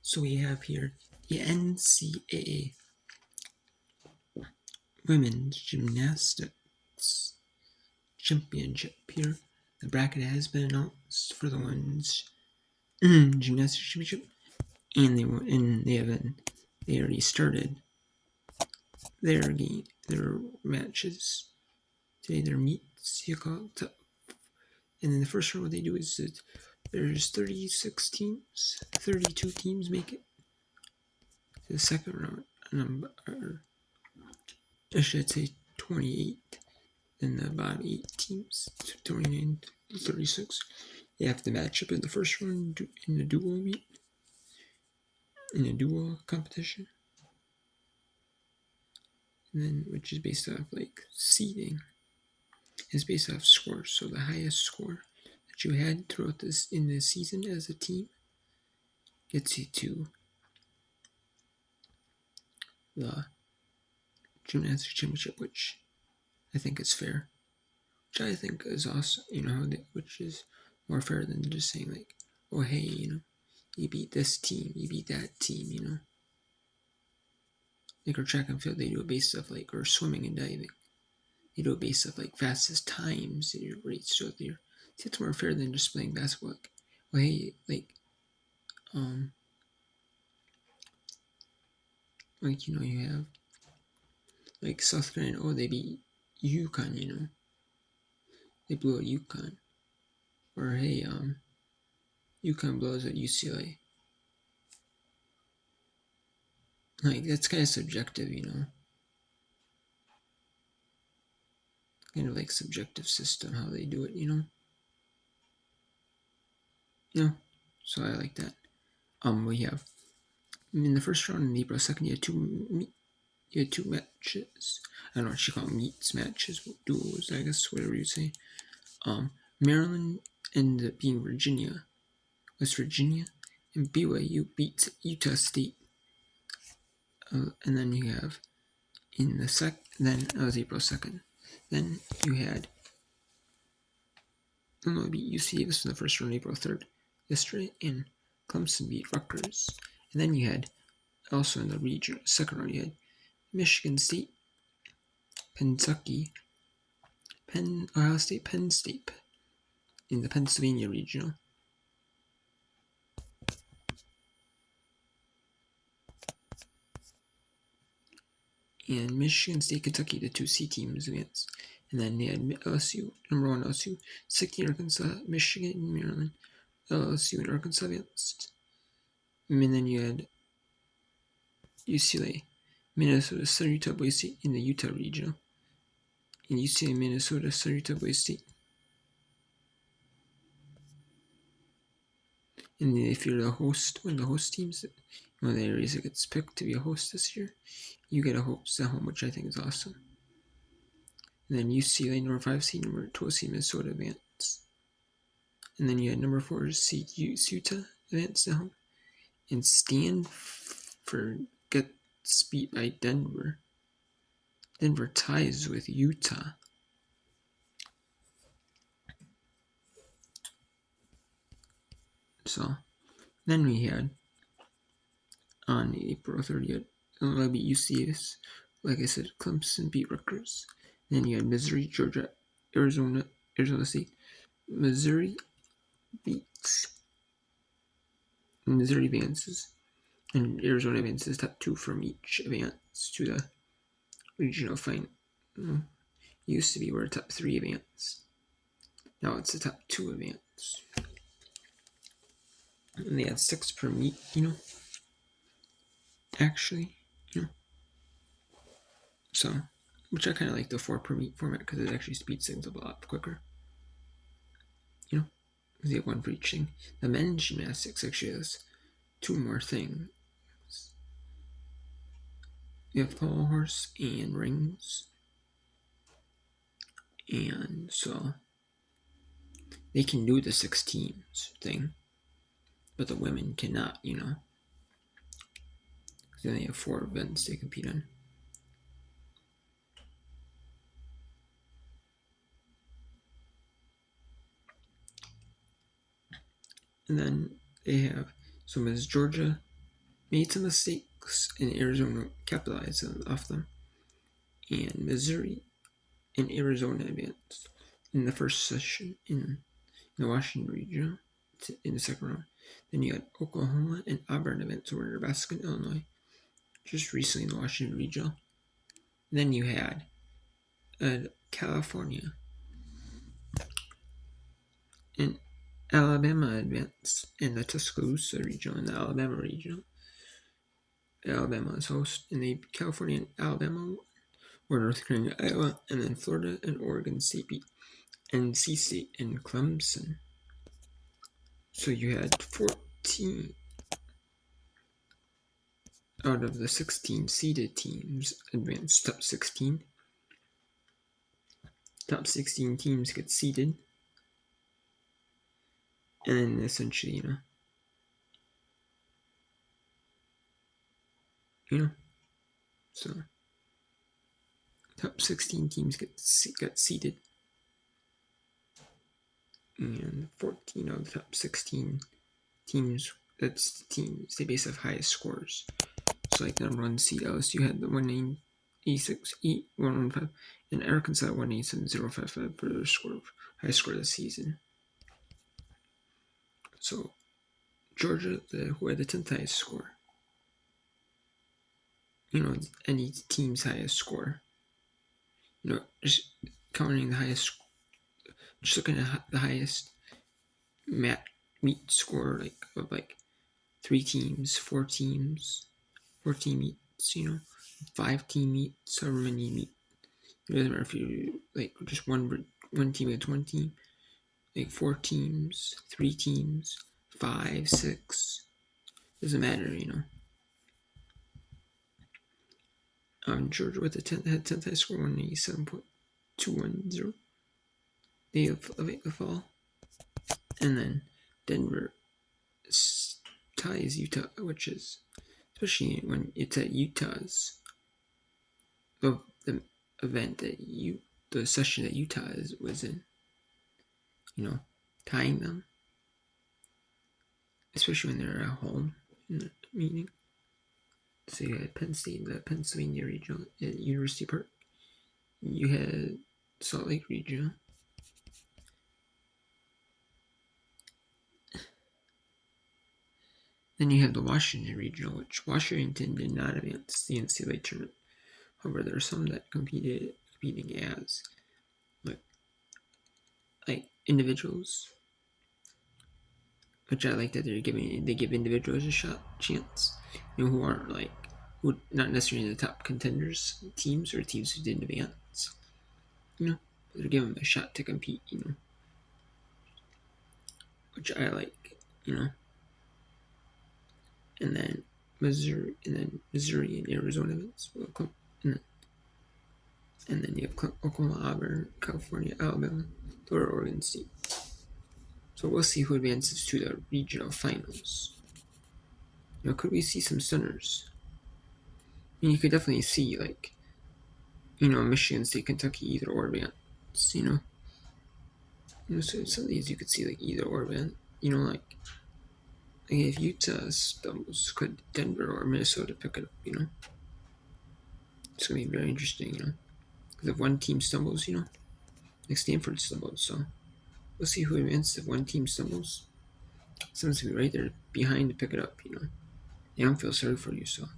So we have here the NCAA Women's Gymnastics Championship here. The bracket has been announced for the women's gymnastics championship, and they already started their matches today. Their meets, you call it. And then the first round, what they do is there's 36 teams, 32 teams make it to the second round. I should say 28. Then the bottom 8 teams, 29 to 36. They have to match up in the first round in a dual meet, in a dual competition. And then, which is based off like seeding, is based off scores. So the highest score that you had throughout this in the season as a team gets you to the gymnastics championship, which I think is fair. Which I think is awesome, which is more fair than just saying like, oh hey, you beat this team, you beat that team, Like our track and field, they do it based off like, or swimming and diving, they do it based off like fastest times in your race throughout the year. See, it's more fair than just playing basketball. Like, well, hey, you have like South Carolina. Oh, they beat UConn. They blew out UConn. Or hey, UConn blows out UCLA. Like that's kind of subjective, Kind of like subjective system how they do it, So I like that. We have in the first round in April 2nd, you had two matches. I don't know what you call them, meets, matches, duels, I guess, whatever you say. Maryland ended up being West Virginia, and BYU beat Utah State. And then you have then that was April 2nd. Then you had Illinois beat UC Davis in the first round, April 3rd, yesterday, and Clemson beat Rutgers. And then you had, also in the second round, you had Michigan State, Kentucky, Ohio State, Penn State in the Pennsylvania regional. And Michigan State, Kentucky, the 2C teams advanced. And then they had LSU, number 1 LSU, 16 Arkansas, Michigan, Maryland, LSU, and Arkansas advanced. And then you had UCLA, Minnesota, Southern Utah, Boise State in the Utah regional. And UCLA, Minnesota, Southern Utah, Boise State. And if you're the host, one of the host teams, one of the areas that gets picked to be a host this year, you get a host at home, which I think is awesome. And then UCLA, number 5 seed, number 12 seed, Minnesota advance. And then you had number 4 seed Utah advance at home. And Stanford gets beat by Denver. Denver ties with Utah. So then we had on April 30th, Illinois beat UCS. Like I said, Clemson beat Rutgers. Then you had Missouri, Georgia, Arizona State. Missouri advances, and Arizona advances top 2 from each advance to the regional final. It used to be where top 3 advance. Now it's the top 2 advance. And they had 6 per meet, Actually, So, which I kind of like the 4 per meet format because it actually speeds things up a lot quicker. Because you have 1 for each thing. The men's gymnastics actually has 2 more things. You have pole horse and rings. And so they can do the 6 teams thing, but the women cannot, Because they only have 4 events they compete on. And then they have, so Ms. Georgia made some mistakes, and Arizona capitalized off them. And Missouri and Arizona advanced in the first session in the Washington region in the second round. Then you had Oklahoma and Auburn advance over Nebraska and Illinois just recently in the Washington region. Then you had California and Alabama advance in the Tuscaloosa region and the Alabama region. Alabama is host, and California and Alabama were North Carolina, Iowa, and then Florida and Oregon State beat NC State and Clemson. So you had 14 out of the 16 seeded teams advance top 16. Top 16 teams get seeded. And then essentially, so top 16 teams got seeded. And 14 of the top 16 teams, that's the teams, they base off highest scores. So like number 1 seed LSU had the 186.115, and Arkansas 187.055 for their score, highest score of the season. So Georgia, who had the 10th highest score. Any team's highest score. Just counting the highest, just looking at the highest meet score of 3 teams, 4 teams, 14 meets, 5 team meets, however many meet. It doesn't matter if you just one team against one team, 4 teams, 3 teams, 5, 6. Doesn't matter, Georgia with the 10th high score, 187.210. Day of the fall. And then Denver ties Utah, which is, especially when it's at Utah's, the event that the session that Utah was in, tying them, especially when they're at home in the meeting. So you had Penn State, the Pennsylvania Regional at University Park. You had Salt Lake Regional. Then you have the Washington Regional, which Washington did not advance the NCAA tournament. However, there are some that competing as like individuals, which I like that they give individuals a chance, who aren't who not necessarily in the top contenders teams or teams who didn't advance, but they're giving them a shot to compete, which I like, and then Missouri and Arizona events, and then you have Oklahoma, Auburn, California, Alabama, Florida, Oregon State. So we'll see who advances to the regional finals. Could we see some stunners? You could definitely see Michigan State, Kentucky, either or advance. So some of these you could see either or advance. If Utah stumbles, could Denver or Minnesota pick it up? It's gonna be very interesting. Because if one team stumbles, like Stanford stumbled, so we'll see who advances if one team stumbles. Someone's gonna be right there behind to pick it up. They don't feel sorry for you, so